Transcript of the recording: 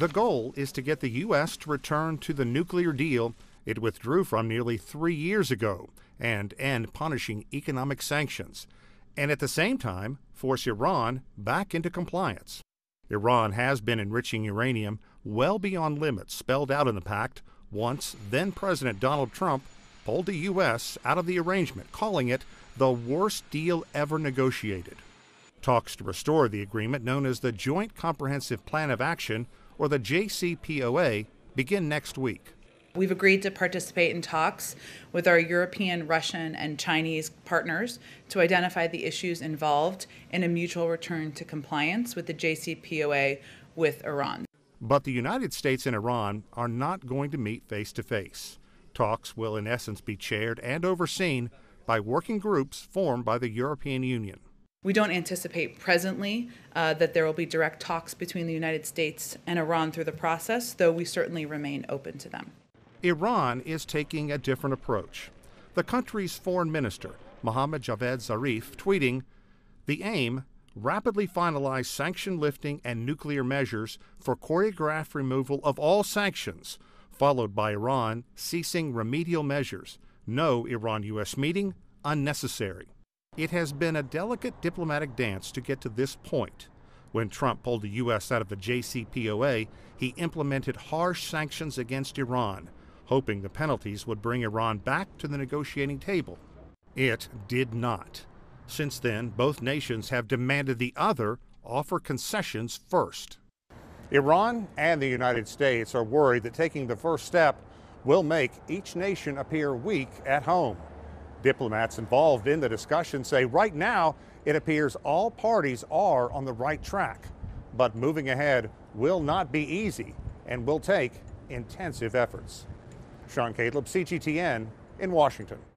The goal is to get the U.S. to return to the nuclear deal it withdrew from nearly 3 years ago and end punishing economic sanctions, and at the same time force Iran back into compliance. Iran has been enriching uranium well beyond limits spelled out in the pact once then-President Donald Trump pulled the U.S. out of the arrangement, calling it the worst deal ever negotiated. Talks to restore the agreement, known as the Joint Comprehensive Plan of Action, or the JCPOA, begin next week. We've agreed to participate in talks with our European, Russian, and Chinese partners to identify the issues involved in a mutual return to compliance with the JCPOA with Iran. But the United States and Iran are not going to meet face-to-face. Talks will in essence be chaired and overseen by working groups formed by the European Union. We don't anticipate presently that there will be direct talks between the United States and Iran through the process, though we certainly remain open to them. Iran is taking a different approach. The country's foreign minister, Mohammad Javad Zarif, tweeting, "The aim, rapidly finalize sanction lifting and nuclear measures for choreographed removal of all sanctions, followed by Iran ceasing remedial measures. No Iran-U.S. meeting, unnecessary." It has been a delicate diplomatic dance to get to this point. When Trump pulled the U.S. out of the JCPOA, he implemented harsh sanctions against Iran, hoping the penalties would bring Iran back to the negotiating table. It did not. Since then, both nations have demanded the other offer concessions first. Iran and the United States are worried that taking the first step will make each nation appear weak at home. Diplomats involved in the discussion say right now it appears all parties are on the right track. But moving ahead will not be easy and will take intensive efforts. Sean Caleb, CGTN in Washington.